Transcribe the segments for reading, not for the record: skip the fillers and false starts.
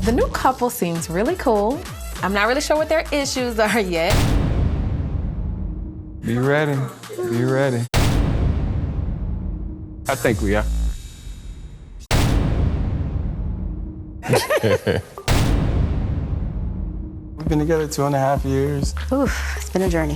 The new couple seems really cool. I'm not really sure what their issues are yet. Be ready. Be ready. I think we are. We've been together 2.5 years. Oof, it's been a journey.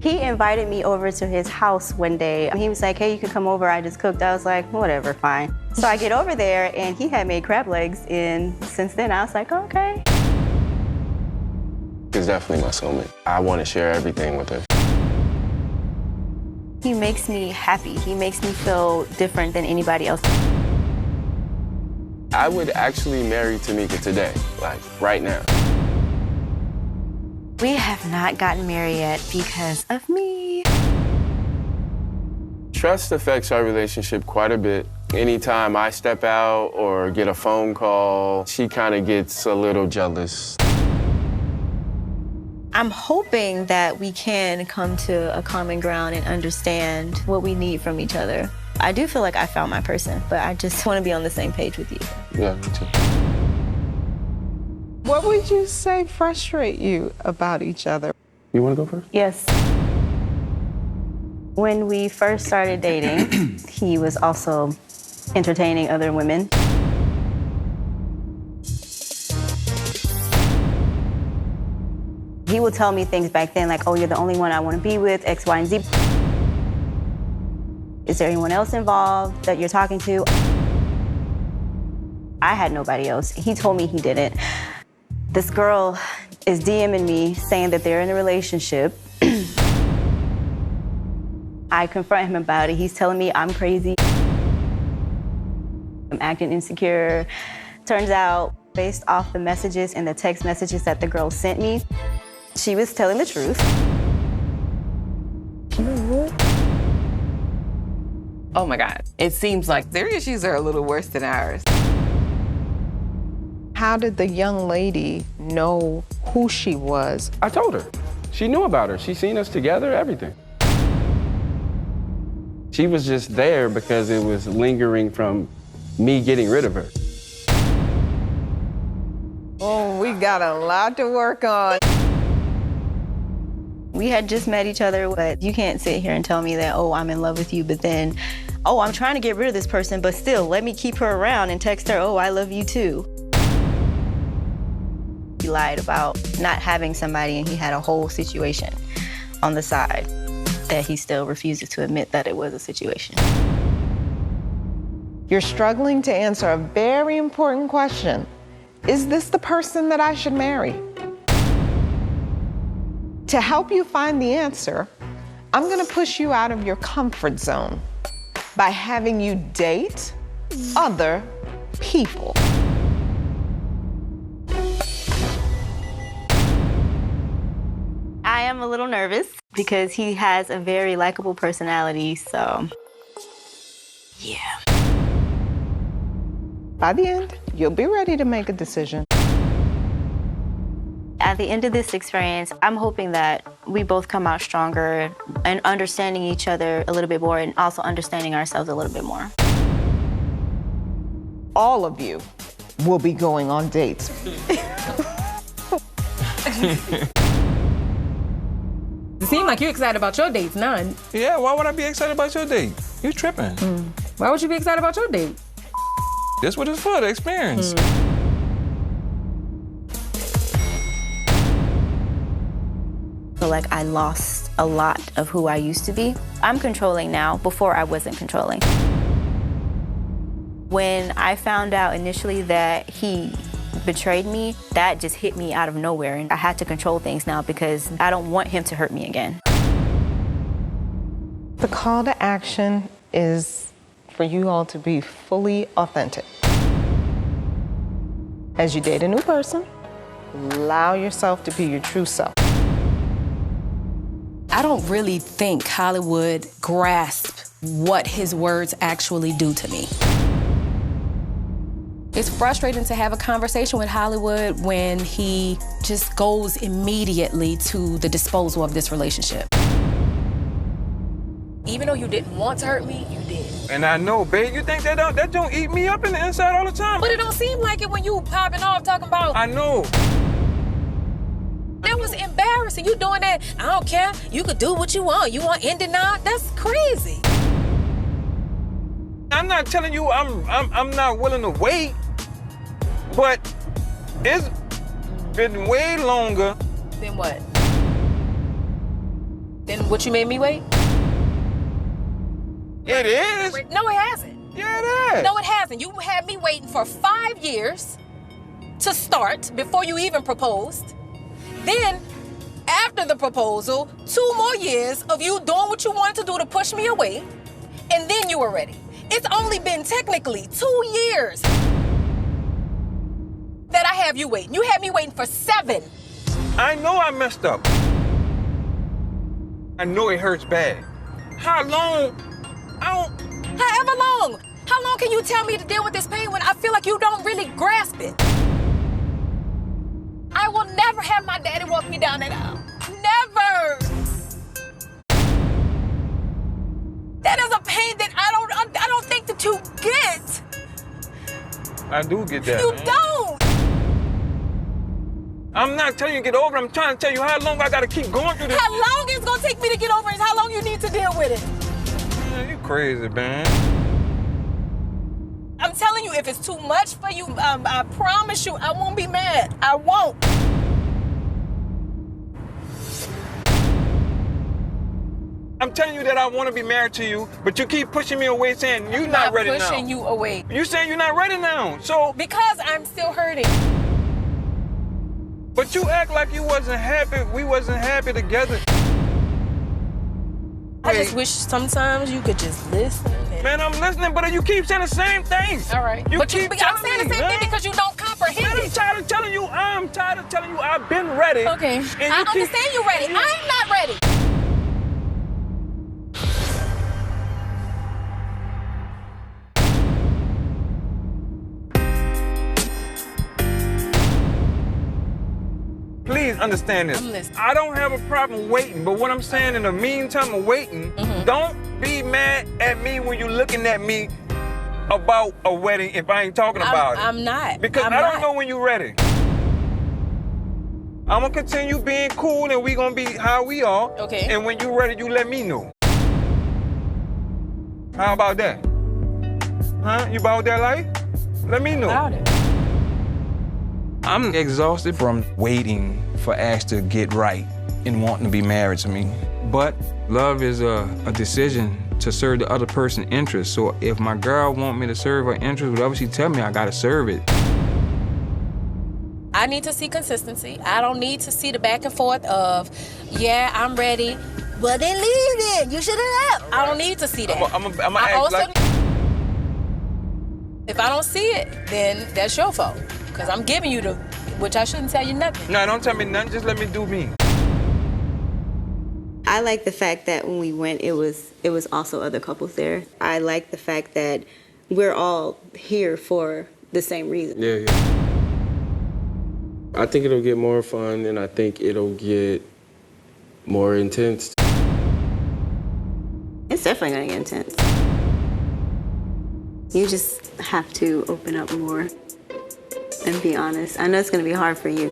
He invited me over to his house one day. He was like, hey, you can come over, I just cooked. I was like, whatever, fine. So I get over there and he had made crab legs, and since then I was like, okay. He's definitely my soulmate. I want to share everything with her. He makes me happy. He makes me feel different than anybody else. I would actually marry Tamika today, like right now. We have not gotten married yet because of me. Trust affects our relationship quite a bit. Anytime I step out or get a phone call, she kind of gets a little jealous. I'm hoping that we can come to a common ground and understand what we need from each other. I do feel like I found my person, but I just want to be on the same page with you. Yeah, me too. What would you say frustrate you about each other? You want to go first? Yes. When we first started dating, he was also entertaining other women. He would tell me things back then like, oh, you're the only one I want to be with, X, Y, and Z. Is there anyone else involved that you're talking to? I had nobody else. He told me he didn't. This girl is DMing me saying that they're in a relationship. I confront him about it. He's telling me I'm crazy. I'm acting insecure. Turns out, based off the messages and the text messages that the girl sent me, she was telling the truth. Oh my God. It seems like their issues are a little worse than ours. How did the young lady know who she was? I told her. She knew about her. She seen us together, everything. She was just there because it was lingering from me getting rid of her. Oh, we got a lot to work on. We had just met each other, but you can't sit here and tell me that, oh, I'm in love with you, but then, oh, I'm trying to get rid of this person, but still, let me keep her around and text her, oh, I love you too. He lied about not having somebody, and he had a whole situation on the side that he still refuses to admit that it was a situation. You're struggling to answer a very important question. Is this the person that I should marry? To help you find the answer, I'm gonna push you out of your comfort zone by having you date other people. I am a little nervous because he has a very likable personality, so yeah. By the end, you'll be ready to make a decision. At the end of this experience, I'm hoping that we both come out stronger and understanding each other a little bit more and also understanding ourselves a little bit more. All of you will be going on dates. It seems like you're excited about your dates, none. Yeah, why would I be excited about your date? You tripping. Why would you be excited about your date? That's what it's for, the experience. I feel like I lost a lot of who I used to be. I'm controlling now. Before, I wasn't controlling. When I found out initially that he betrayed me, that just hit me out of nowhere, and I had to control things now because I don't want him to hurt me again. The call to action is for you all to be fully authentic. As you date a new person, allow yourself to be your true self. I don't really think Hollywood grasped what his words actually do to me. It's frustrating to have a conversation with Hollywood when he just goes immediately to the disposal of this relationship. Even though you didn't want to hurt me, you did. And I know, babe, you think that don't eat me up in the inside all the time? But it don't seem like it when you popping off talking about. I know. That was embarrassing. You doing that? I don't care. You could do what you want. You want ending now? That's crazy. I'm not telling you I'm not willing to wait, but it's been way longer. Then what? Then what you made me wait? It is. No, it hasn't. Yeah, it is. No, it hasn't. You had me waiting for 5 years to start before you even proposed. Then, after the proposal, 2 more years of you doing what you wanted to do to push me away, and then you were ready. It's only been technically 2 years that I have you waiting. You had me waiting for 7. I know I messed up. I know it hurts bad. How long? However long. How long can you tell me to deal with this pain when I feel like you don't really grasp it? I will never have my daddy walk me down that aisle. Never. That is a pain that I don't think that you get. I do get that. You man. don't. I'm not telling you to get over it. I'm trying to tell you how long I gotta keep going through this. How long it's gonna take me to get over it is how long you need to deal with it. Man, you crazy, man. I'm telling you, if it's too much for you, I promise you, I won't be mad. I won't. I'm telling you that I want to be married to you, but you keep pushing me away saying you're not ready now. I'm pushing you away. You saying you're not ready now, so. Because I'm still hurting. But you act like you wasn't happy, we wasn't happy together. I just wish sometimes you could just listen. Man, I'm listening, but you keep saying the same thing. All right. You but keep I'm telling saying me, the same man. thing because you don't comprehend Man, I'm it. tired of telling you I've been ready. Okay. I understand you're ready. I'm not ready. Please understand this. I'm listening. I don't have a problem waiting, but what I'm saying in the meantime of waiting, don't be mad at me when you're looking at me about a wedding if I ain't talking about it. I'm not. Because I'm I don't not. know when you're ready. I'm gonna continue being cool and we gonna be how we are. Okay. And when you're ready, you let me know. How about that? Huh? You about that life? Let me know. About it. I'm exhausted from waiting for Ash to get right and wanting to be married to me. But love is a decision to serve the other person's interest. So if my girl want me to serve her interest, whatever she tell me, I gotta serve it. I need to see consistency. I don't need to see the back and forth of, yeah, I'm ready. Well, then leave it. You should have left. I don't need to see that. I'm I act also like. if I don't see it, then that's your fault. Because I'm giving you which I shouldn't tell you nothing. No, don't tell me nothing. Just let me do me. I like the fact that when we went, it was also other couples there. I like the fact that we're all here for the same reason. Yeah. I think it'll get more fun, and I think it'll get more intense. It's definitely gonna get intense. You just have to open up more and be honest. I know it's gonna be hard for you.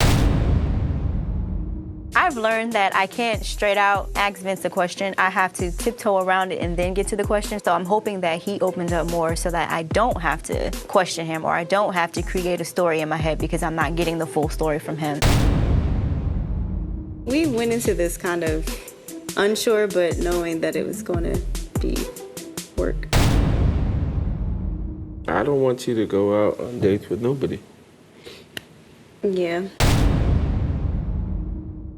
I've learned that I can't straight out ask Vince a question. I have to tiptoe around it and then get to the question. So I'm hoping that he opens up more so that I don't have to question him or I don't have to create a story in my head because I'm not getting the full story from him. We went into this kind of unsure, but knowing that it was going to be work. I don't want you to go out on dates with nobody. Yeah.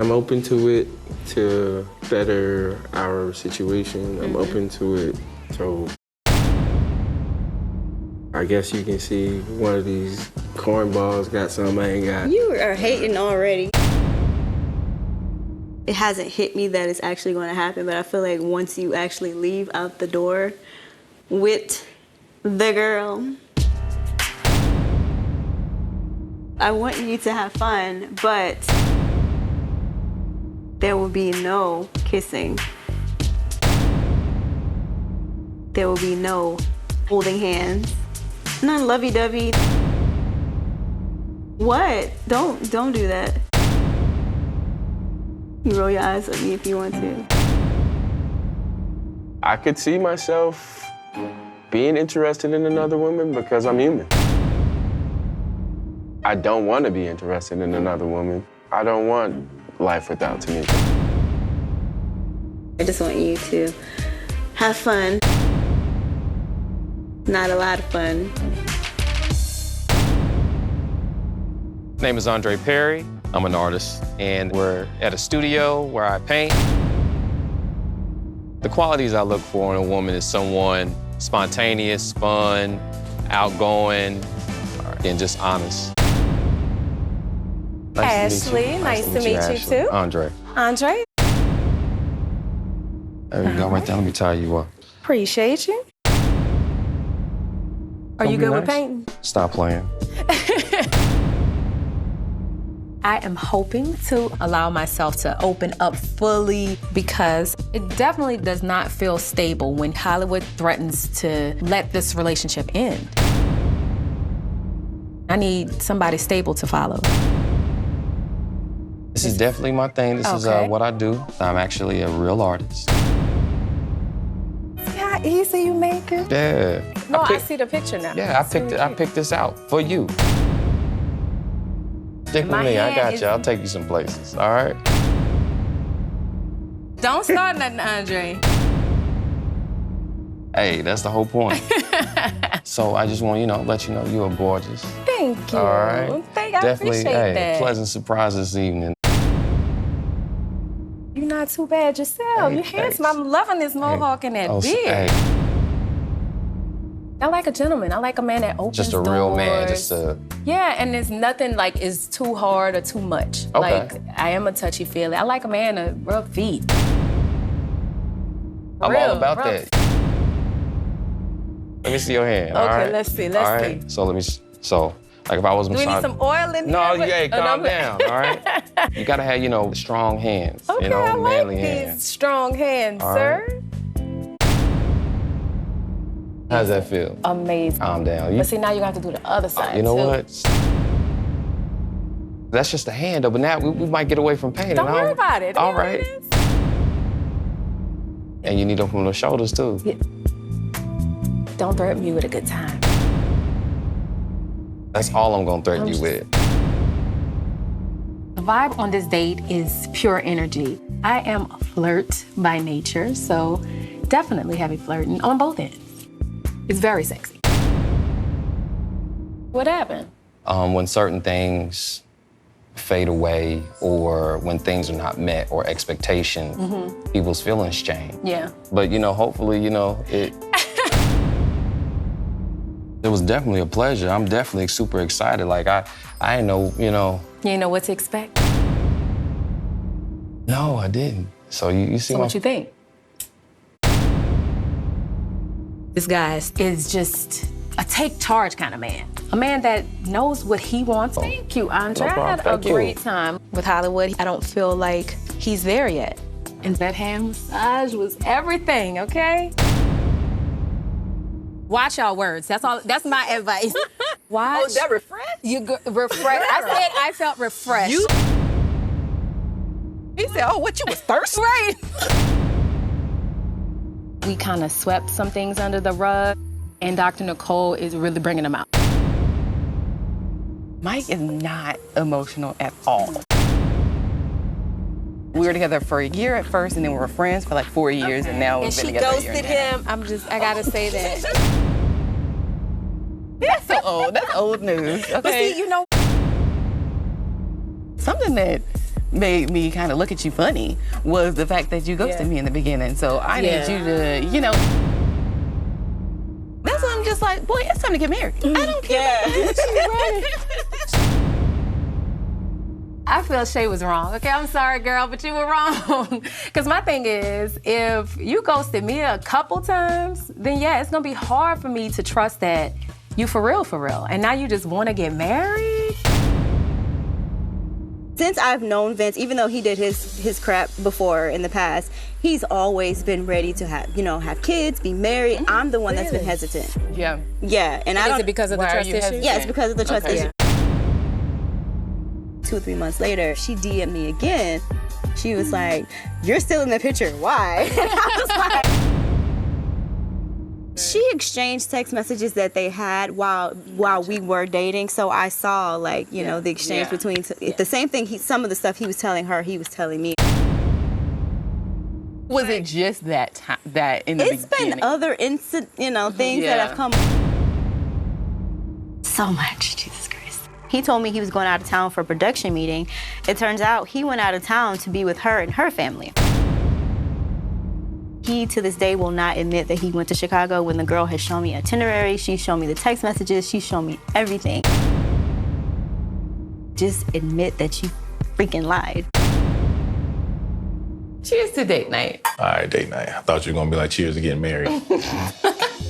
I'm open to it to better our situation. I'm open to it, so I guess you can see one of these cornballs got something I ain't got. You are hating already. It hasn't hit me that it's actually going to happen, but I feel like once you actually leave out the door with the girl, I want you to have fun, but there will be no kissing. There will be no holding hands. None lovey-dovey. What? Don't do that. You roll your eyes at me if you want to. I could see myself being interested in another woman because I'm human. I don't want to be interested in another woman. I don't want life without Tamika. I just want you to have fun. Not a lot of fun. My name is Andre Perry. I'm an artist, and we're at a studio where I paint. The qualities I look for in a woman is someone spontaneous, fun, outgoing, and just honest. Ashley, nice to meet you Ashley. too. Andre. Andre, There you go, right there. Let me tie you up. appreciate you. Are you good with painting? Stop playing. I am hoping to allow myself to open up fully because it definitely does not feel stable when Hollywood threatens to let this relationship end. I need somebody stable to follow. This is definitely my thing. This is Okay. what I do. I'm actually a real artist. See how easy you make it? Yeah. No, I picked- see the picture now. Yeah, I picked this out for you. Stick with My me, I hand got is- you. I'll take you some places, all right? Don't start nothing, Andre. Hey, that's the whole point. So I just want, let you know you're gorgeous. Thank you. All right? I Definitely, appreciate that. pleasant surprise this evening. You're not too bad yourself. Hey, You're handsome. thanks. I'm loving this mohawk and that beard. Hey, I like a gentleman. I like a man that opens just a real man, doors. just a... Yeah, and there's nothing like is too hard or too much. Okay. Like, I am a touchy-feely. I like a man to rub feet. I'm Real, all about rub that. Let me see your hand, all Okay, right? let's see, All let's right? see. So like if I was Do we need massaging... some oil in No, there? hey, calm down, all right? You gotta have, strong hands, Okay, I like manly these hands. strong hands, All sir. right. How's that feel? Amazing. Calm down. But see, now you have to do the other side, You know too. what? That's just a hand, though, but now we might get away from painting. Don't worry about it. All You know right. what it is? And you need them from the shoulders, too. Yeah. Don't threaten me with a good time. That's all I'm gonna threaten you with. The vibe on this date is pure energy. I am a flirt by nature, so definitely heavy flirting on both ends. It's very sexy. What happened? When certain things fade away or when things are not met or expectations, people's feelings change. Yeah. But, hopefully, it was definitely a pleasure. I'm definitely super excited. Like, I didn't know, You didn't know what to expect? No, I didn't. So you see So what you think? This guy is just a take charge kind of man. A man that knows what he wants. Thank you, Andre. No problem. I had Thank a you. great time with Hollywood. I don't feel like he's there yet. And that hand massage was everything, okay? Watch your words. That's all. That's my advice. Watch. Oh, that refreshed? You refresh. I said I felt refreshed. He said, oh, what, you was thirsty? Right. We kind of swept some things under the rug, and Dr. Nicole is really bringing them out. Mike is not emotional at all. We were together for a year at first, and then we were friends for like 4 years, and now we've And been she together a year ghosted and a half. him. I gotta say that. That's so old. That's old news. Okay. But see, you know, Something that made me kind of look at you funny was the fact that you ghosted me in the beginning. So I need you to, That's why I'm just like, boy, it's time to get married. I don't care. I feel Shay was wrong. Okay, I'm sorry, girl, but you were wrong. Because my thing is, if you ghosted me a couple times, then yeah, it's gonna be hard for me to trust that you for real. And now you just want to get married? Since I've known Vince, even though he did his crap before in the past, he's always been ready to have kids, be married. I'm the one that's been hesitant. Yeah. Yeah, and I don't. Is it because of the trust issues? Yeah, it's because of the trust Okay. issue. 2 or 3 months later, she DM'd me again. She was like, "You're still in the picture. Why?" And I was like. She exchanged text messages that they had while we were dating, so I saw the exchange between the same thing. Some of the stuff he was telling her, he was telling me. Was it just that time that in the It's beginning? been other things that have come. So much, Jesus Christ. He told me he was going out of town for a production meeting. It turns out he went out of town to be with her and her family. He, to this day, will not admit that he went to Chicago when the girl has shown me itinerary, she's shown me the text messages, she's shown me everything. Just admit that you freaking lied. Cheers to date night. All right, date night. I thought you were gonna be like, cheers to getting married.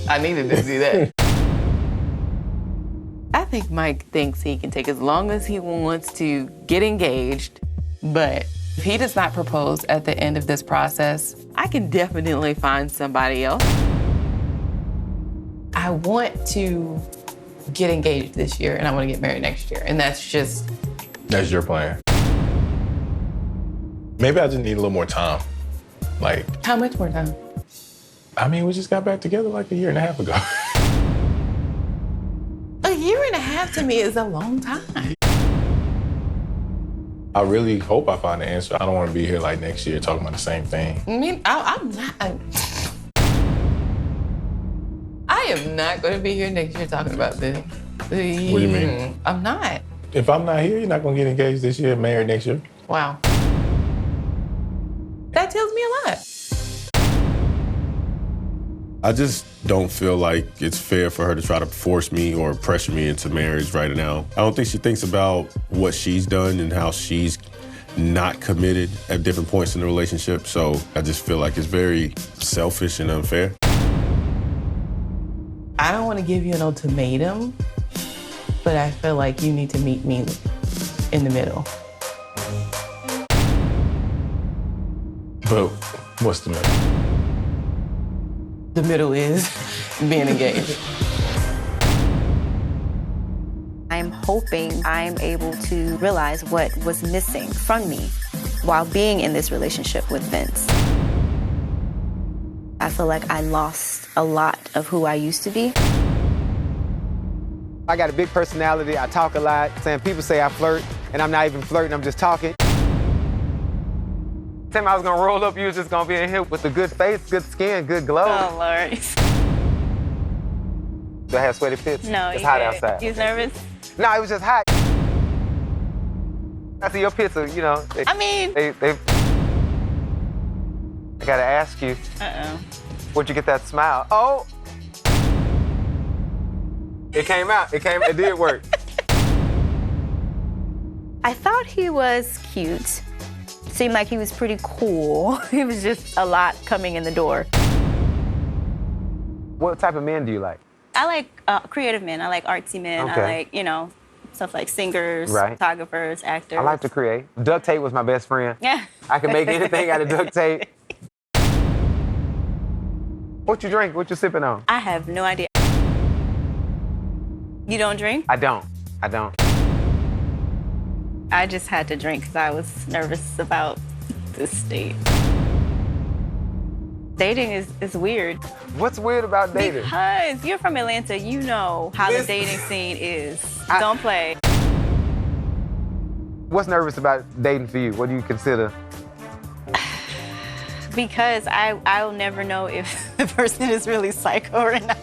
I needed to see that. I think Mike thinks he can take as long as he wants to get engaged, but if he does not propose at the end of this process, I can definitely find somebody else. I want to get engaged this year and I want to get married next year. And that's That's your plan. Maybe I just need a little more time. Like, how much more time? I mean, we just got back together like a year and a half ago. A year and a half to me is a long time. I really hope I find the answer. I don't want to be here like next year talking about the same thing. I mean, I'm not. I am not going to be here next year talking about this. What do you mean? I'm not. If I'm not here, you're not going to get engaged this year, married next year? Wow. That tells me a lot. I just don't feel like it's fair for her to try to force me or pressure me into marriage right now. I don't think she thinks about what she's done and how she's not committed at different points in the relationship. So I just feel like it's very selfish and unfair. I don't want to give you an ultimatum, but I feel like you need to meet me in the middle. But what's the matter? The middle is being engaged. I'm hoping I'm able to realize what was missing from me while being in this relationship with Vince. I feel like I lost a lot of who I used to be. I got a big personality, I talk a lot. People say I flirt, and I'm not even flirting, I'm just talking. Tim, I was gonna roll up, you was just gonna be in here with a good face, good skin, good glow. Oh, Lord. Do I have sweaty pits? No, it's you hot good. outside. You was nervous? No, it was just hot. I see your pits are, they, I mean... I gotta ask you. Uh-oh. Where'd you get that smile? Oh! It came out, it did work. I thought he was cute. Seemed like he was pretty cool. It was just a lot coming in the door. What type of men do you like? I like creative men. I like artsy men. Okay. I like, stuff like singers, Right. photographers, actors. I like to create. Duct tape was my best friend. Yeah. I can make anything out of duct tape. What you drink? What you sipping on? I have no idea. You don't drink? I don't. I just had to drink because I was nervous about this state. Dating is weird. What's weird about dating? Because you're from Atlanta, you know how the dating scene is. Don't play. What's nervous about dating for you? What do you consider? Because I'll never know if the person is really psycho or not.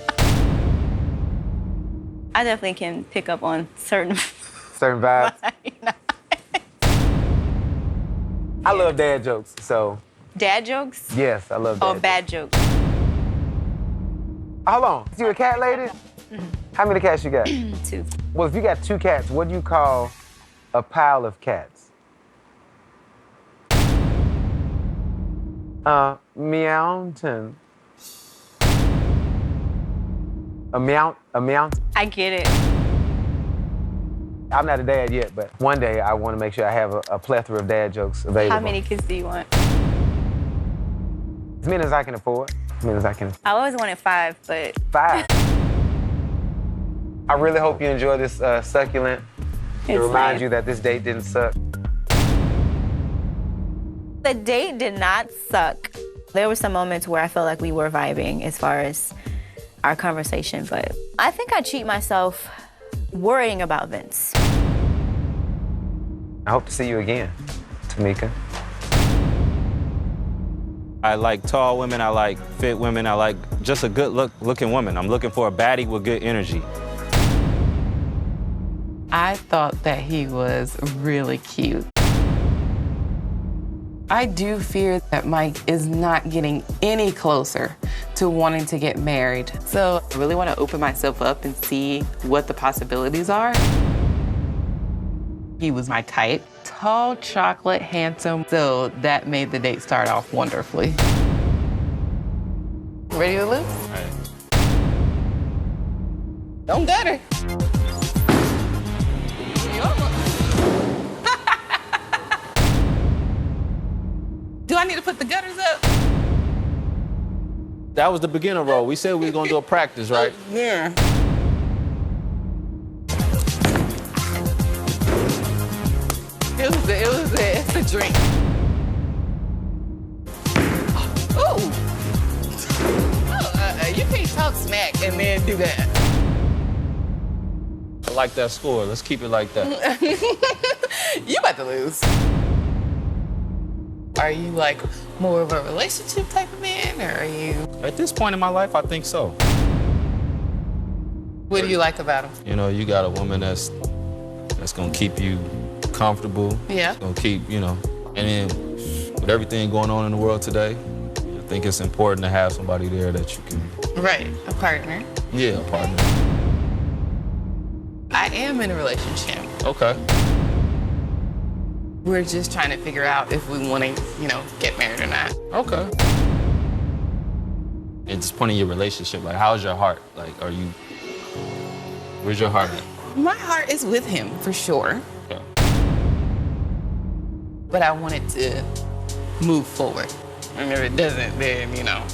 I definitely can pick up on certain vibes. I love dad jokes, so. Dad jokes? Yes, I love dad Or bad jokes? Hold on, you a cat lady? How many cats you got? 2. Well, if you got 2 cats, what do you call a pile of cats? Meowton. A mount? I get it. I'm not a dad yet, but one day I want to make sure I have a plethora of dad jokes available. How many kids do you want? As many as I can afford. As many as I can. I always wanted 5, but 5. I really hope you enjoy this succulent. It reminds you that this date didn't suck. The date did not suck. There were some moments where I felt like we were vibing as far as our conversation, but I think I cheat myself worrying about Vince. I hope to see you again, Tamika. I like tall women, I like fit women, I like just a good looking woman. I'm looking for a baddie with good energy. I thought that he was really cute. I do fear that Mike is not getting any closer to wanting to get married. So I really want to open myself up and see what the possibilities are. He was my type. Tall, chocolate, handsome. So that made the date start off wonderfully. Ready to lose? Right. Don't gut her. Do I need to put the gutters up? That was the beginner role. We said we were gonna do a practice, right? Yeah. It's a drink. Ooh. You can't talk smack and then do that. I like that score. Let's keep it like that. You about to lose. Are you like more of a relationship type of man, or are you? At this point in my life, I think so. What do you like about him? You know, you got a woman that's gonna keep you comfortable. Yeah. Gonna keep, you know, and then with everything going on in the world today, I think it's important to have somebody there that you can. Right, a partner. Yeah, a partner. I am in a relationship. Okay. We're just trying to figure out if we want to, you know, get married or not. Okay. At this point in your relationship, like, how's your heart? Like, where's your heart at? My heart is with him, for sure. Okay. But I want it to move forward. And if it doesn't, then, you know.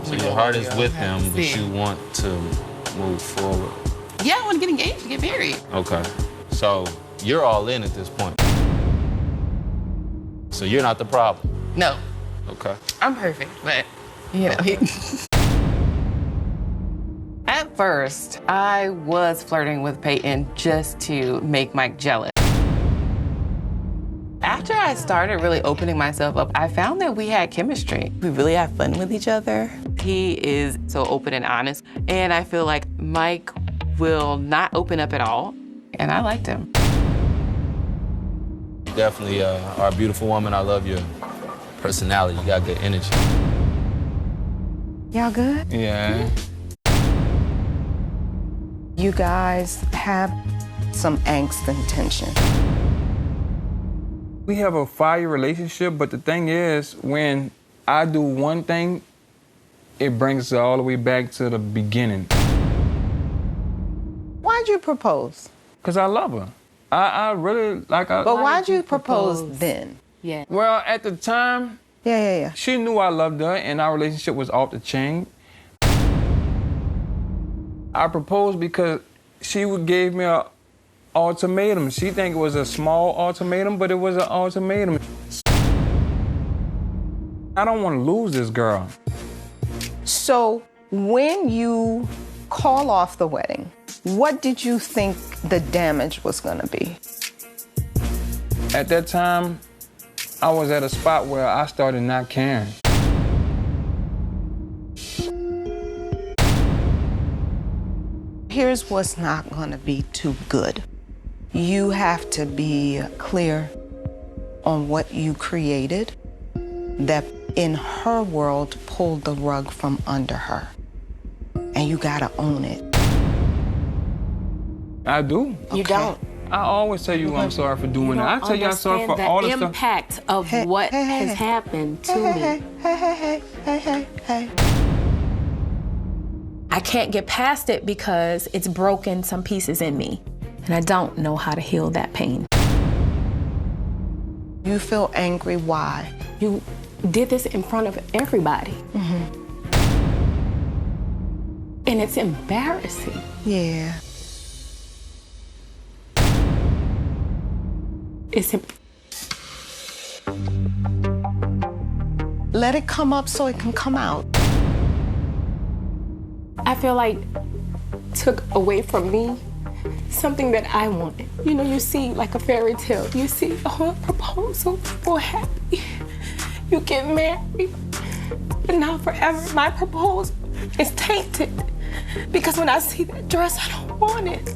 So your heart is with him, but you want to move forward. Yeah, I want to get engaged and get married. Okay. So you're all in at this point. So you're not the problem. No. Okay. I'm perfect, but, you know. At first, I was flirting with Peyton just to make Mike jealous. After I started really opening myself up, I found that we had chemistry. We really have fun with each other. He is so open and honest, and I feel like Mike will not open up at all, and I liked him. Definitely are a beautiful woman. I love your personality. You got good energy. Y'all good? Yeah. You guys have some angst and tension. We have a fire relationship, but the thing is, when I do one thing, it brings us all the way back to the beginning. Why'd you propose? Because I love her. I really like her. But why'd you propose then? Yeah. Well, at the time, Yeah. she knew I loved her and our relationship was off the chain. I proposed because she gave me an ultimatum. She think it was a small ultimatum, but it was an ultimatum. I don't want to lose this girl. So when you call off the wedding, what did you think the damage was gonna be? At that time, I was at a spot where I started not caring. Here's what's not gonna be too good. You have to be clear on what you created that in her world pulled the rug from under her. And you gotta own it. I do. You don't. I always tell you I'm sorry for doing that. I tell you I'm sorry for all the stuff. The impact of what has happened to me. Hey. I can't get past it because it's broken some pieces in me. And I don't know how to heal that pain. You feel angry, why? You did this in front of everybody. And it's embarrassing. Yeah. Let it come up so it can come out. I feel like took away from me something that I wanted. You know, you see like a fairy tale. You see, oh, a proposal, people happy. You get married. But now forever, my proposal is tainted. Because when I see that dress, I don't want it.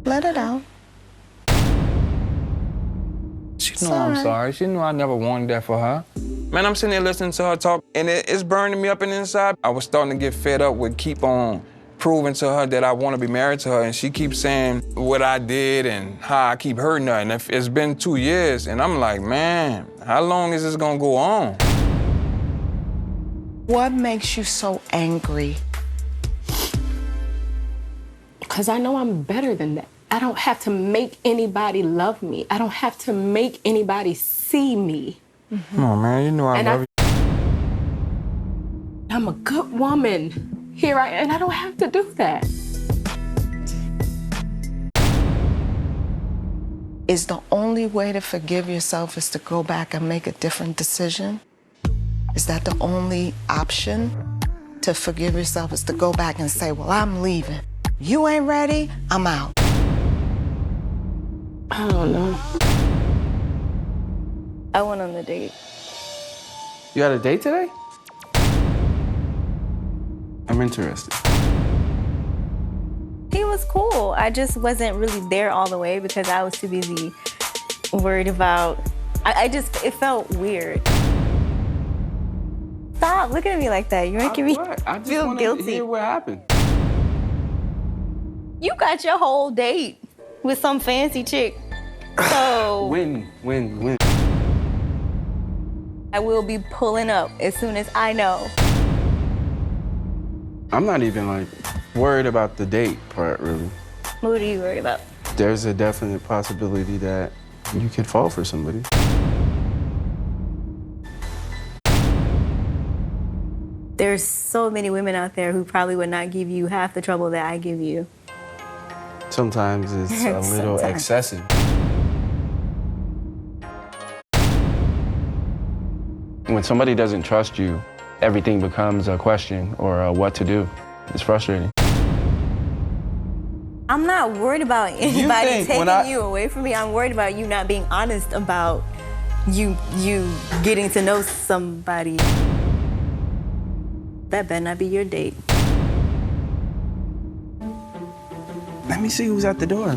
Let it out. She know I'm sorry. She knew I never wanted that for her. Man, I'm sitting there listening to her talk, and it's burning me up in the inside. I was starting to get fed up with keep on proving to her that I want to be married to her, and she keeps saying what I did and how I keep hurting her. And it's been 2 years, and I'm like, man, how long is this gonna go on? What makes you so angry? Because I know I'm better than that. I don't have to make anybody love me. I don't have to make anybody see me. Come on, man, you know I love you. I'm a good woman. Here I am, and I don't have to do that. Is the only way to forgive yourself is to go back and make a different decision? Is that the only option to forgive yourself, is to go back and say, well, I'm leaving. You ain't ready, I'm out. I don't know. I went on the date. You had a date today? I'm interested. He was cool. I just wasn't really there all the way because I was too busy worried about, it felt weird. Stop looking at me like that. You're making me feel guilty. To hear what happened. You got your whole date with some fancy chick. So When? I will be pulling up as soon as I know. I'm not even like worried about the date part, really. What are you worried about? There's a definite possibility that you could fall for somebody. There's so many women out there who probably would not give you half the trouble that I give you. Sometimes it's a little excessive. When somebody doesn't trust you, everything becomes a question or a what to do. It's frustrating. I'm not worried about anybody taking you away from me. I'm worried about you not being honest about you getting to know somebody. That better not be your date. Let me see who's at the door.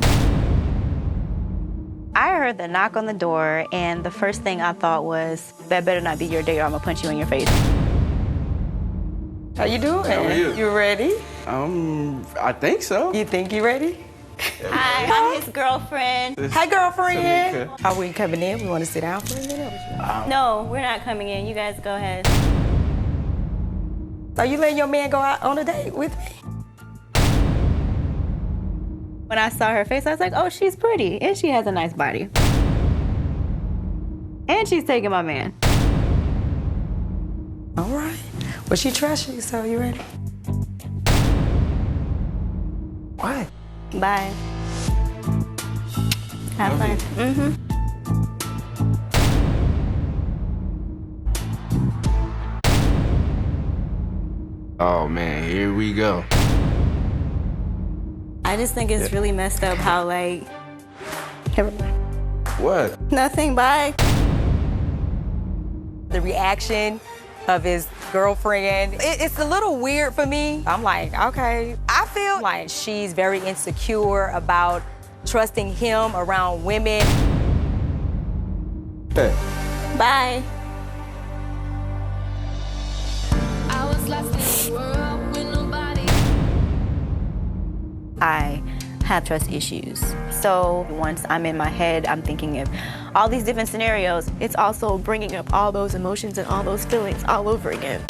I heard the knock on the door, and the first thing I thought was, that better not be your date or I'm gonna punch you in your face. How you doing? How are you? You ready? I think so. You think you ready? Hi, I'm his girlfriend. Hi, girlfriend. Tamika. How we coming in? We want to sit down for a minute? No, we're not coming in. You guys go ahead. So you letting your man go out on a date with me? When I saw her face, I was like, oh, she's pretty, and she has a nice body. And she's taking my man. All right. Well, she trusts you, so you ready? What? Bye. Have fun. Mm-hmm. Oh man, here we go. I just think it's really messed up how, like, What? Nothing, bye. The reaction of his girlfriend, it's a little weird for me. I'm like, okay. I feel like she's very insecure about trusting him around women. Hey. Bye. I have trust issues. So once I'm in my head, I'm thinking of all these different scenarios. It's also bringing up all those emotions and all those feelings all over again.